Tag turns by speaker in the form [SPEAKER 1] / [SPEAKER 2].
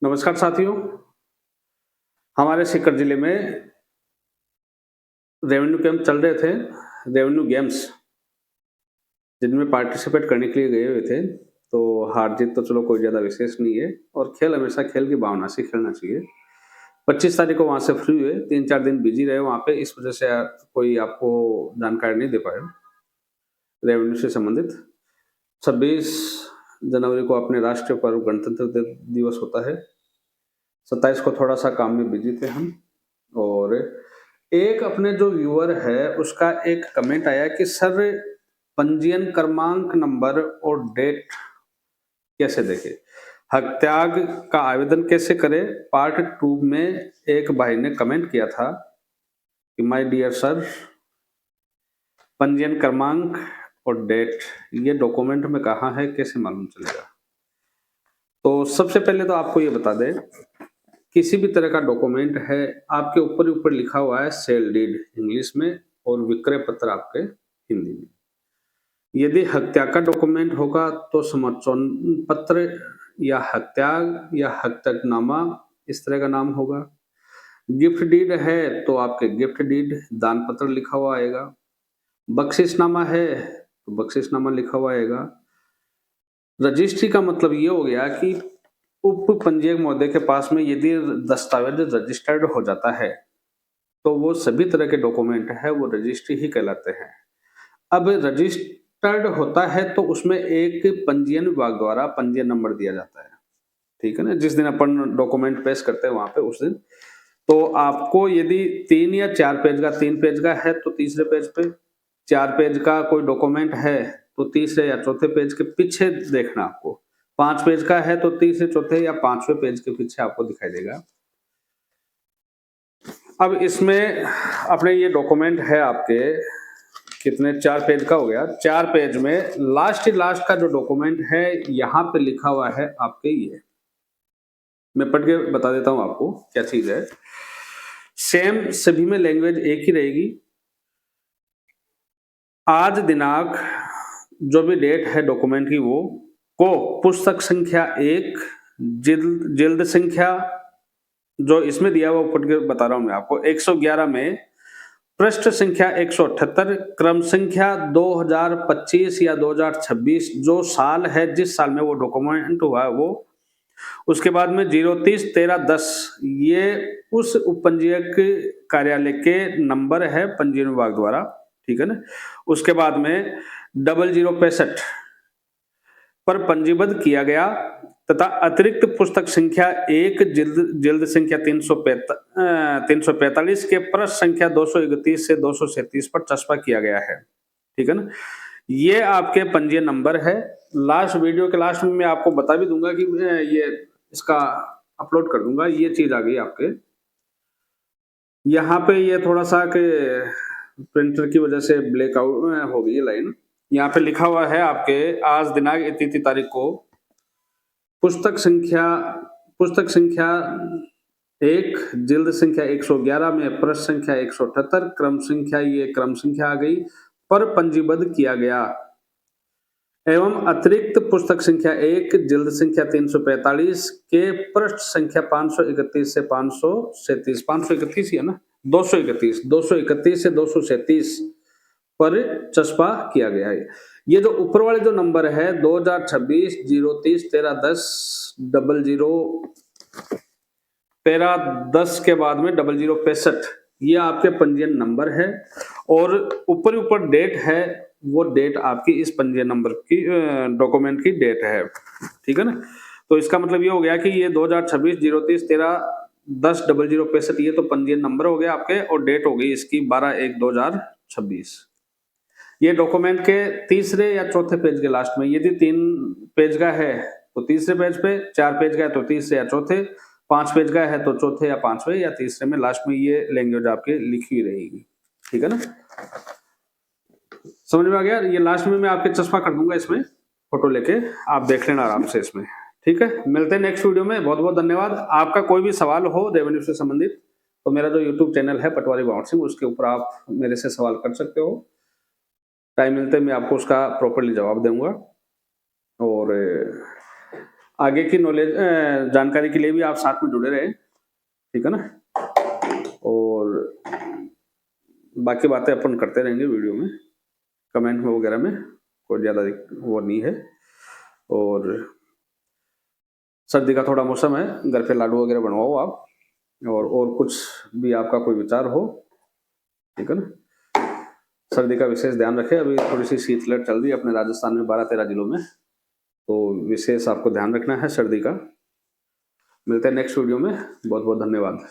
[SPEAKER 1] नमस्कार साथियों, हमारे सीकर जिले में रेवेन्यू कैंप चल रहे थे, रेवेन्यू गेम्स जिनमें पार्टिसिपेट करने के लिए गए हुए थे। तो हार-जीत तो चलो कोई ज़्यादा विशेष नहीं है और खेल हमेशा खेल की भावना से खेलना चाहिए। 25 तारीख को वहाँ से फ्री हुए, 3-4 दिन बिज़ी रहे वहाँ पे, इस वजह से कोई आपको जानकारी नहीं दे पाए रेवेन्यू से संबंधित। 26 जनवरी को अपने राष्ट्रीय पर्व गणतंत्र दिवस होता है। 27 को थोड़ा-सा काम में बिज़ी थे हम और एक अपने जो व्यूअर है उसका एक कमेंट आया कि सर पंजीयन क्रमांक नंबर और डेट कैसे देखें? हकत्याग का आवेदन कैसे करें? पार्ट 2 में एक भाई ने कमेंट किया था कि माय डियर सर, पंजीयन क्रमांक और डेट ये डॉक्यूमेंट में कहाँ है, कैसे मालूम चलेगा? तो सबसे पहले तो आपको ये बता दें, किसी भी तरह का डॉक्यूमेंट है, आपके ऊपर ही ऊपर लिखा हुआ है सेल डीड इंग्लिश में और विक्रय पत्र आपके हिंदी में। यदि हत्या का डॉक्यूमेंट होगा तो समर्चन पत्र या हत्याग या हत्यानामा इस तरह का नाम होगा। गिफ्ट डीड है तो आपके गिफ्ट डीड दान पत्र लिखा हुआ आएगा। बख्शिशनामा है तो बख्शिशनामा लिखा हुआ आएगा। रजिस्ट्री का मतलब ये हो गया कि उप पंजीयक महोदय के पास में यदि दस्तावेज रजिस्टर्ड हो जाता है तो वो सभी तरह के डॉक्यूमेंट है वो रजिस्ट्री ही कहलाते हैं। अब रजिस्टर्ड होता है तो उसमें एक पंजीयन विभाग द्वारा पंजीयन नंबर दिया जाता है, ठीक है ना? जिस दिन अपन डॉक्यूमेंट पेश करते हैं वहां पे उस दिन तो आपको यदि 3 या 4 पेज का 3 पेज का है तो तीसरे पेज पे, 4 पेज का कोई डॉक्यूमेंट है तो तीसरे या चौथे पेज के पीछे देखना आपको, 5 पेज का है तो तीसरे चौथे या 5वें पेज के पीछे आपको दिखाई देगा। अब इसमें अपने ये डॉक्यूमेंट है आपके कितने 4 पेज का हो गया। 4 पेज में लास्ट का जो डॉक्यूमेंट है यहाँ पे लिखा हुआ है आपके ये, मैं पढ़ के बता देता हूँ आपको क्या चीज है। सेम सभी में लैंग्वेज एक ही रहेगी। आज दिनांक जो भी डेट है डॉक्यूमेंट की वो को पुस्तक संख्या 1 जिल्द संख्या जो इसमें दिया हुआ पढ़ के बता रहा हूँ मैं आपको 111 में पृष्ठ संख्या 178 क्रम संख्या 2025 या 2026 जो साल है जिस साल में वो डॉक्यूमेंट हुआ है वो, उसके बाद में 030-13-10 ये उस उपपंजीयक कार्यालय के नंबर है पंजीयन विभाग द्वारा, ठीक है ना? उसके बाद में 0065 पर पंजीबद्ध किया गया तथा अतिरिक्त पुस्तक संख्या 1 जिल्द संख्या 345 के पृष्ठ संख्या 231 से 237 पर चस्पा किया गया है, ठीक है ना? ये आपके पंजीयन नंबर है। लास्ट वीडियो के लास्ट में मैं आपको बता भी दूंगा कि ये इसका अपलोड कर दूंगा। ये चीज आ गई आपके यहाँ पे, ये थोड़ा सा के प्रिंटर की वजह से ब्लैकआउट हो गई है लाइन। यहाँ पे लिखा हुआ है आपके आज दिनांक इतनी तारीख को पुस्तक संख्या 1 जिल्द संख्या 111 में पृष्ठ संख्या 178 क्रम संख्या, ये क्रम संख्या आ गई, पर पंजीबद्ध किया गया एवं अतिरिक्त पुस्तक संख्या 1 जिल्द संख्या 345 के पृष्ठ संख्या 531 से 537 531 ही है ना, 231 से 237 पर चस्पा किया गया है। ये जो ऊपर वाले जो नंबर है 2026 030 1310 001310 के बाद में 0065 ये आपके पंजीयन नंबर है और ऊपर डेट है, वो डेट आपकी इस पंजीयन नंबर की डॉक्यूमेंट की डेट है, ठीक है ना? तो इसका मतलब ये हो गया कि ये 2026 030 1310 0065 ये तो पंजीयन नंबर हो गया आपके और डेट हो गई इसकी 12/1/2026। ये डॉक्यूमेंट के तीसरे या चौथे पेज के लास्ट में, यदि 3 पेज का है तो तीसरे पेज पे, 4 पेज का है तो तीसरे या चौथे, 5 पेज का है तो चौथे या 5वें या तीसरे में लास्ट में ये लैंग्वेज आपके लिखी हुई रहेगी, ठीक है ना? समझ में आ गया? ये लास्ट में मैं आपके चश्मा कर दूंगा इसमें फोटो लेके, आप देख लेना आराम से इसमें, ठीक है? मिलते हैं नेक्स्ट वीडियो में। बहुत बहुत धन्यवाद। आपका कोई भी सवाल हो रेवेन्यू से संबंधित तो मेरा जो यूट्यूब चैनल है पटवारी भंवर सिंह, उसके ऊपर आप मेरे से सवाल कर सकते हो। टाइम मिलते मैं आपको उसका प्रॉपर्ली जवाब दूंगा। और आगे की नॉलेज जानकारी के लिए भी आप साथ में जुड़े रहे, ठीक है ना। और बाकी बातें अपन करते रहेंगे वीडियो में, कमेंट में वगैरह में, कोई ज़्यादा वो नहीं है। और सर्दी का थोड़ा मौसम है, घर पे लाडू वगैरह बनवाओ आप, और कुछ भी आपका कोई विचार हो, ठीक है ना। सर्दी का विशेष ध्यान रखें, अभी थोड़ी सी शीतलहर चल रही है अपने राजस्थान में 12-13 जिलों में, तो विशेष आपको ध्यान रखना है सर्दी का। मिलते हैं नेक्स्ट वीडियो में, बहुत बहुत धन्यवाद।